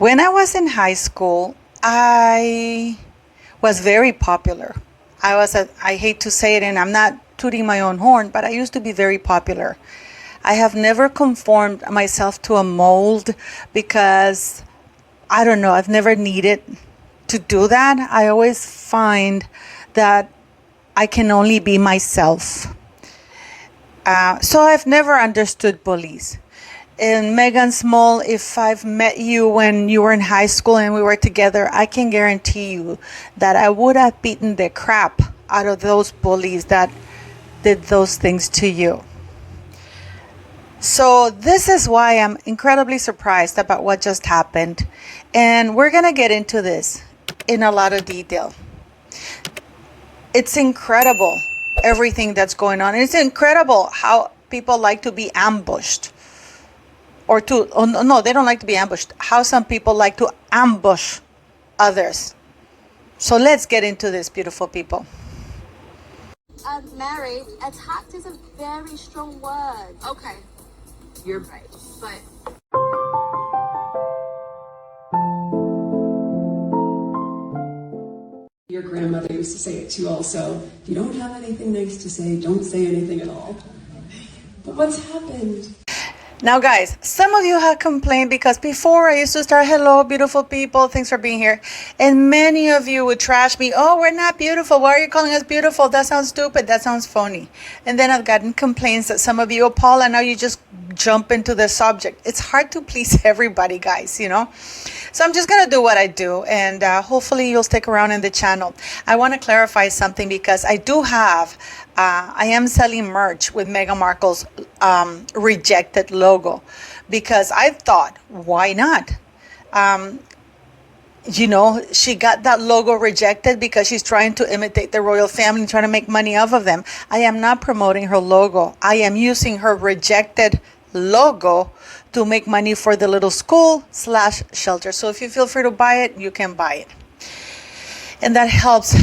When I was in high school, I was very popular. I hate to say it, and I'm not tooting my own horn, but I used to be very popular. I have never conformed myself to a mold because I don't know, I've never needed to do that. I always find that I can only be myself. So I've never understood bullies. And Megan Small, if I've met you when you were in high school and we were together, I can guarantee you that I would have beaten the crap out of those bullies that did those things to you. So this is why I'm incredibly surprised about what just happened. And we're going to get into this in a lot of detail. It's incredible, everything that's going on. It's incredible how people like to be ambushed. No, they don't like to be ambushed. How some people like to ambush others. So let's get into this, beautiful people. Mary, attacked is a very strong word. Okay, you're right, but your grandmother used to say it too also. If you don't have anything nice to say, don't say anything at all. But what's happened? Now, guys, some of you have complained because before I used to start, hello, beautiful people, thanks for being here. And many of you would trash me. Oh, we're not beautiful. Why are you calling us beautiful? That sounds stupid. That sounds phony. And then I've gotten complaints that some of you, oh, Paula, now you just jump into the subject. It's hard to please everybody, guys, you know. So I'm just going to do what I do, and hopefully you'll stick around in the channel. I want to clarify something because I do have, I am selling merch with Meghan Markle's rejected logo because I thought, why not? You know, she got that logo rejected because she's trying to imitate the royal family, trying to make money off of them. I am not promoting her logo. I am using her rejected logo to make money for the little school/shelter. So if you feel free to buy it, you can buy it. And that helps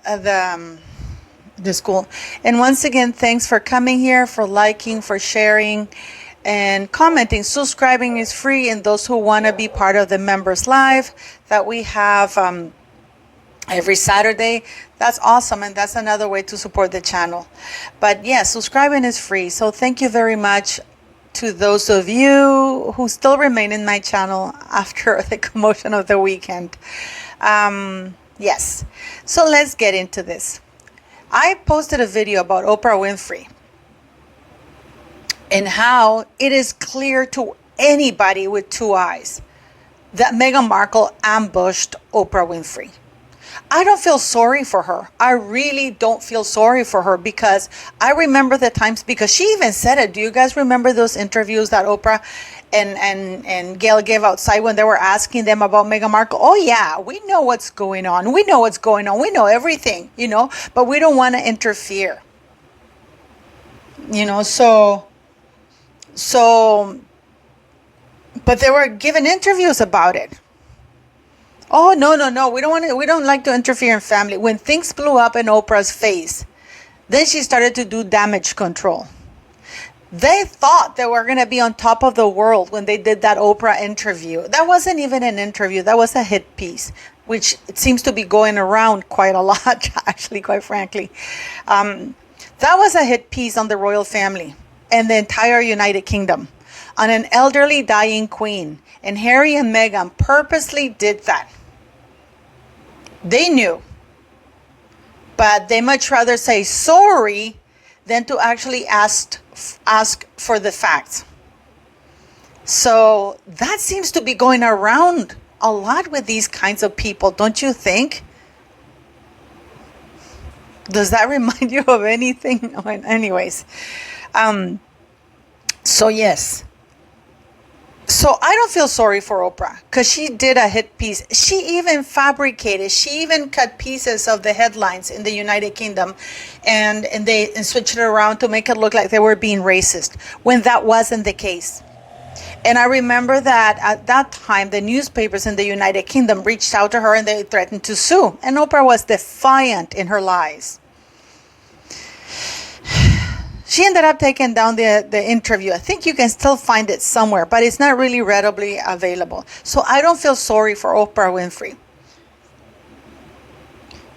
the school. And once again, thanks for coming here, for liking, for sharing, and commenting. Subscribing is free, and those who want to be part of the members live that we have every Saturday, that's awesome, and that's another way to support the channel. But yeah, subscribing is free. So thank you very much to those of you who still remain in my channel after the commotion of the weekend. Yes, so let's get into this. I posted a video about Oprah Winfrey and how it is clear to anybody with two eyes that Meghan Markle ambushed Oprah Winfrey. I don't feel sorry for her. I really don't feel sorry for her because I remember the times, because she even said it. Do you guys remember those interviews that Oprah and Gail gave outside when they were asking them about Meghan Markle? Oh yeah, we know what's going on. We know what's going on. We know everything, you know, but we don't want to interfere. You know, but they were giving interviews about it. Oh, no. We don't like to interfere in family. When things blew up in Oprah's face, then she started to do damage control. They thought they were going to be on top of the world when they did that Oprah interview. That wasn't even an interview. That was a hit piece, which it seems to be going around quite a lot, actually, quite frankly. That was a hit piece on the royal family and the entire United Kingdom, on an elderly dying queen. And Harry and Meghan purposely did that. They knew. But they much rather say sorry than to actually ask for the facts. So that seems to be going around a lot with these kinds of people, don't you think? Does that remind you of anything? Anyways, so yes. So I don't feel sorry for Oprah because she did a hit piece. She even cut pieces of the headlines in the United Kingdom and switched it around to make it look like they were being racist when that wasn't the case. And I remember that at that time, the newspapers in the United Kingdom reached out to her and they threatened to sue. And Oprah was defiant in her lies. She ended up taking down the interview. I think you can still find it somewhere, but it's not really readily available. So I don't feel sorry for Oprah Winfrey.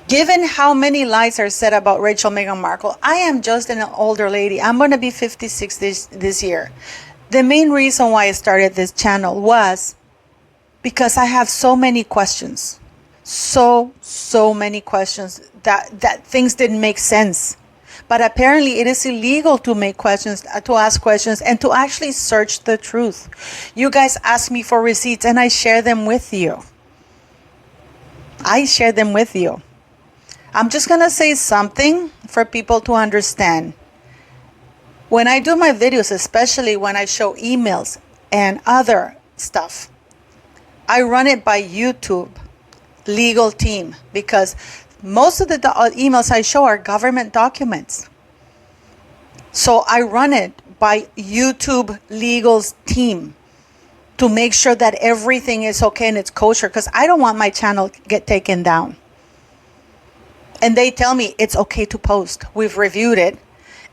Given how many lies are said about Rachel Meghan Markle, I am just an older lady. I'm going to be 56 this year. The main reason why I started this channel was because I have so many questions. So many questions that things didn't make sense. But apparently it is illegal to make questions, to ask questions, and to actually search the truth. You guys ask me for receipts and I share them with you. I share them with you. I'm just going to say something for people to understand. When I do my videos, especially when I show emails and other stuff, I run it by YouTube legal team, because most of the emails I show are government documents. So I run it by YouTube legal team to make sure that everything is okay and it's kosher, because I don't want my channel to get taken down. And they tell me it's okay to post. We've reviewed it.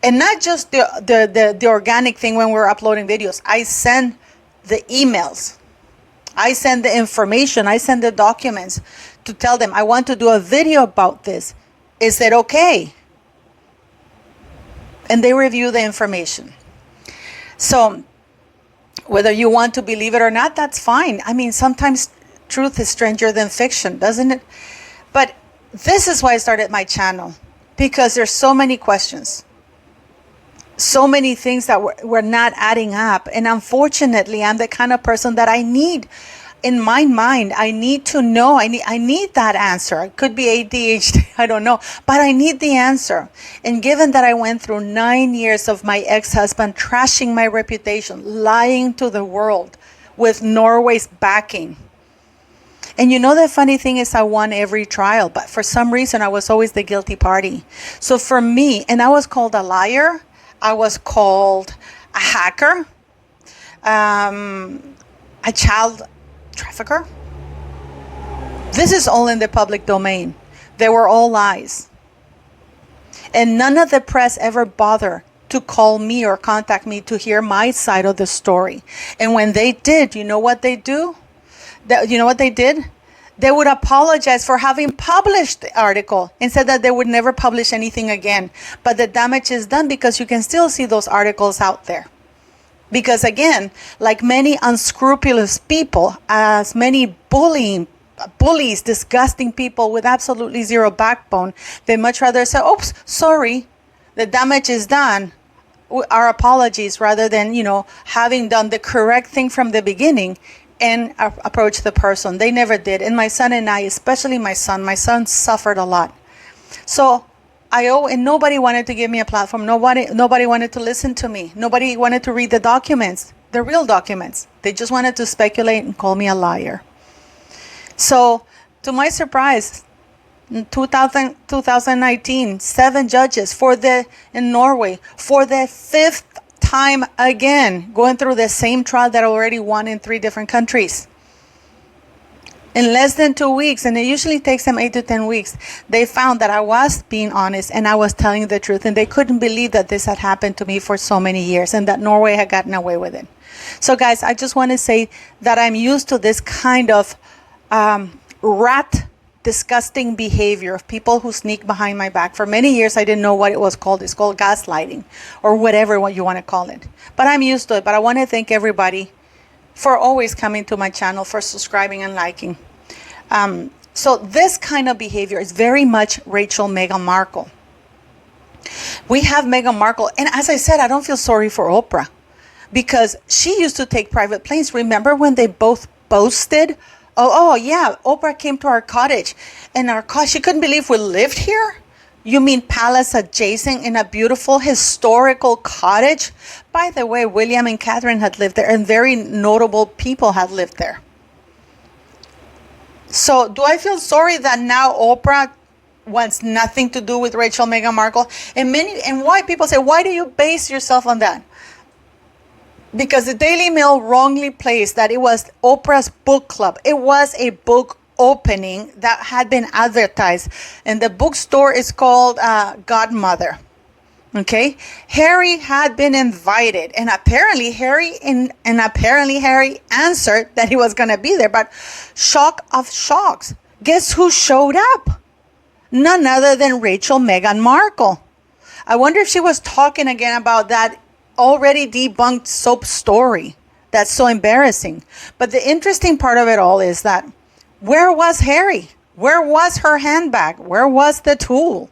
And not just the organic thing when we're uploading videos. I send the emails. I send the information. I send the documents to tell them, I want to do a video about this. Is it okay? And they review the information. So whether you want to believe it or not, that's fine. I mean, sometimes truth is stranger than fiction, doesn't it? But this is why I started my channel, because there's so many questions. So many things that were not adding up. And unfortunately, I'm the kind of person that I need, in my mind, I need to know. I need that answer. It could be ADHD, I don't know. But I need the answer. And given that I went through 9 years of my ex-husband trashing my reputation, lying to the world with Norway's backing. And you know, the funny thing is I won every trial, but for some reason I was always the guilty party. So for me, and I was called a liar, I was called a hacker, a child trafficker. This is all in the public domain. They were all lies. And none of the press ever bothered to call me or contact me to hear my side of the story. And when they did, you know what they do? You know what they did? They would apologize for having published the article and said that they would never publish anything again. But the damage is done, because you can still see those articles out there. Because again, like many unscrupulous people, as many bullies, disgusting people with absolutely zero backbone, they much rather say, oops, sorry, the damage is done. Our apologies, rather than, having done the correct thing from the beginning and approach the person. They never did. And my son and I, especially my son suffered a lot. So and nobody wanted to give me a platform. Nobody wanted to listen to me. Nobody wanted to read the documents, the real documents. They just wanted to speculate and call me a liar. So to my surprise, in 2019, 7 judges in Norway for the 5th time again, going through the same trial that already won in 3 different countries. In less than 2 weeks, and it usually takes them 8 to 10 weeks, they found that I was being honest and I was telling the truth, and they couldn't believe that this had happened to me for so many years and that Norway had gotten away with it. So guys, I just want to say that I'm used to this kind of disgusting behavior of people who sneak behind my back. For many years, I didn't know what it was called. It's called gaslighting, or whatever you want to call it. But I'm used to it. But I want to thank everybody for always coming to my channel, for subscribing and liking. So this kind of behavior is very much Rachel Meghan Markle. We have Meghan Markle, and as I said, I don't feel sorry for Oprah, because she used to take private planes. Remember when they both boasted? Oh yeah, Oprah came to our cottage, and she couldn't believe we lived here. You mean palace adjacent in a beautiful historical cottage? By the way, William and Catherine had lived there, and very notable people had lived there. So do I feel sorry that now Oprah wants nothing to do with Rachel Meghan Markle? And why people say, why do you base yourself on that? Because the Daily Mail wrongly placed that it was Oprah's book club. It was a book opening that had been advertised, and the bookstore is called Godmother. Okay, Harry had been invited, and apparently Harry answered that he was gonna be there. But shock of shocks, guess who showed up? None other than Meghan Markle. I wonder if she was talking again about that already debunked soap story. That's so embarrassing. But the interesting part of it all is that where was Harry? Where was her handbag? Where was the tool?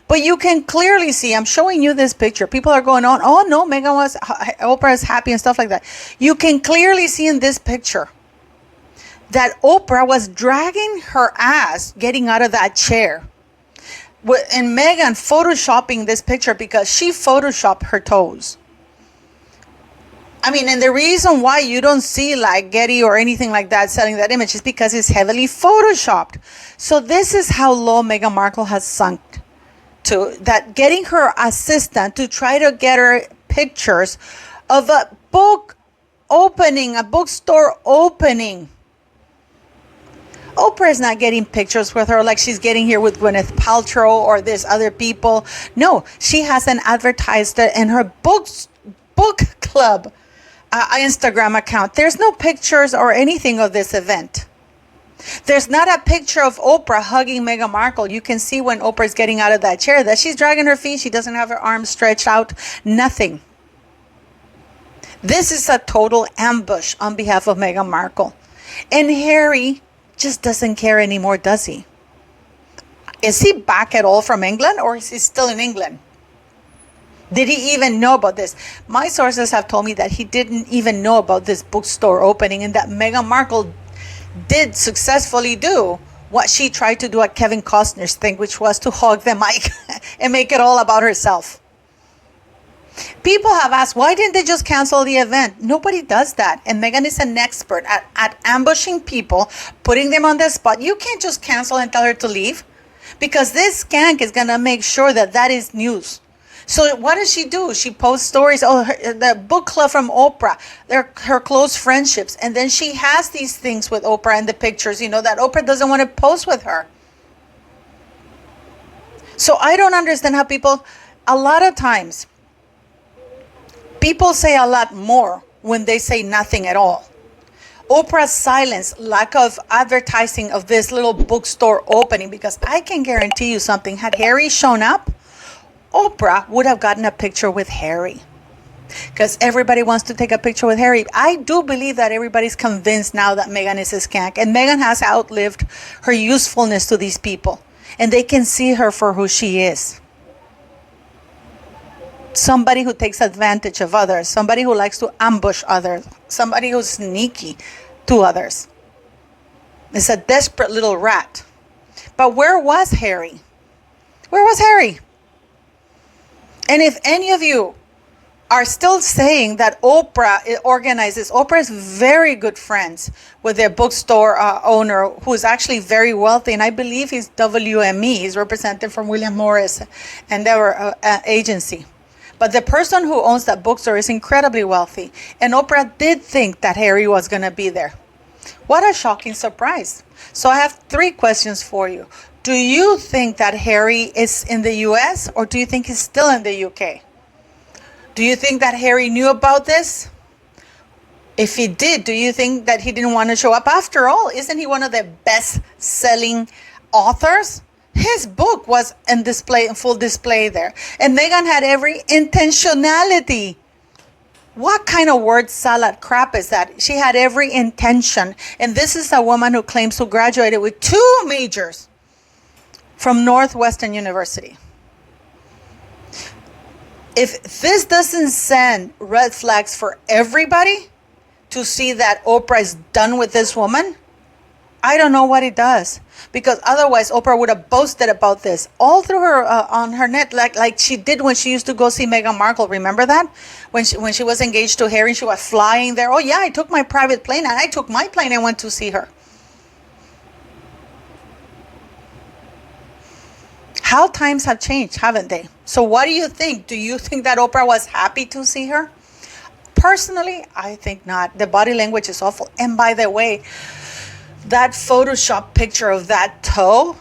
But you can clearly see, I'm showing you this picture. People are going on, oh no, Oprah is happy and stuff like that. You can clearly see in this picture that Oprah was dragging her ass getting out of that chair. And Meghan photoshopping this picture because she photoshopped her toes. I mean, and the reason why you don't see like Getty or anything like that selling that image is because it's heavily photoshopped. So this is how low Meghan Markle has sunk to, that getting her assistant to try to get her pictures of a book opening, a bookstore opening. Oprah is not getting pictures with her like she's getting here with Gwyneth Paltrow or these other people. No, she has an advertiser in her book club Instagram account. There's no pictures or anything of this event. There's not a picture of Oprah hugging Meghan Markle. You can see when Oprah's getting out of that chair that she's dragging her feet. She doesn't have her arms stretched out. Nothing. This is a total ambush on behalf of Meghan Markle. And Harry just doesn't care anymore, does he? Is he back at all from England, or is he still in England? Did he even know about this? My sources have told me that he didn't even know about this bookstore opening, and that Meghan Markle did successfully do what she tried to do at Kevin Costner's thing, which was to hog the mic and make it all about herself. People have asked, why didn't they just cancel the event? Nobody does that. And Meghan is an expert at ambushing people, putting them on the spot. You can't just cancel and tell her to leave, because this skank is going to make sure that that is news. So what does she do? She posts stories, the book club from Oprah, her close friendships. And then she has these things with Oprah and the pictures, that Oprah doesn't want to post with her. So I don't understand how people, a lot of times, people say a lot more when they say nothing at all. Oprah's silence, lack of advertising of this little bookstore opening, because I can guarantee you something. Had Harry shown up, Oprah would have gotten a picture with Harry, because everybody wants to take a picture with Harry. I do believe that everybody's convinced now that Meghan is a skank, and Meghan has outlived her usefulness to these people, and they can see her for who she is. Somebody who takes advantage of others, somebody who likes to ambush others, somebody who's sneaky to others. It's a desperate little rat. But where was Harry? Where was Harry? And if any of you are still saying that Oprah organizes, Oprah is very good friends with their bookstore owner, who is actually very wealthy, and I believe he's WME. He's represented from William Morris and their agency. But the person who owns that bookstore is incredibly wealthy, and Oprah did think that Harry was going to be there. What a shocking surprise. So I have 3 questions for you. Do you think that Harry is in the US, or do you think he's still in the UK? Do you think that Harry knew about this? If he did, do you think that he didn't want to show up? After all, isn't he one of the best-selling authors? His book was in full display there. And Meghan had every intentionality. What kind of word salad crap is that? She had every intention. And this is a woman who claims to graduated with 2 majors from Northwestern University. If this doesn't send red flags for everybody to see that Oprah is done with this woman, I don't know what it does. Because otherwise Oprah would have boasted about this all through her on her net, like she did when she used to go see Meghan Markle. Remember that? When she was engaged to Harry, she was flying there. Oh yeah, I took my private plane, and I took my plane and went to see her. How times have changed, haven't they? So what do you think? Do you think that Oprah was happy to see her? Personally, I think not. The body language is awful. And by the way, that Photoshop picture of that toe,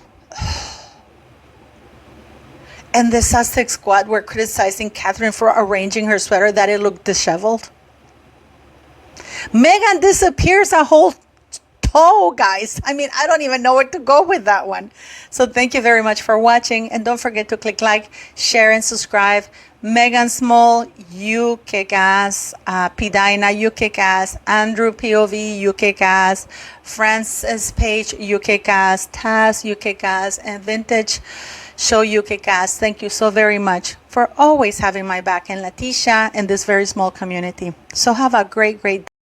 And the Sussex Squad were criticizing Catherine for arranging her sweater that it looked disheveled. Meghan disappears a whole toe, guys. I mean, I don't even know where to go with that one. So thank you very much for watching. And don't forget to click like, share, and subscribe. Megan Small, you kick ass. Pidina, you kick ass. Andrew POV, you kick ass. Francis Page, you kick ass. Taz, you kick ass. And Vintage Show, you kick ass. Thank you so very much for always having my back, and Leticia, and this very small community. So have a great, great day.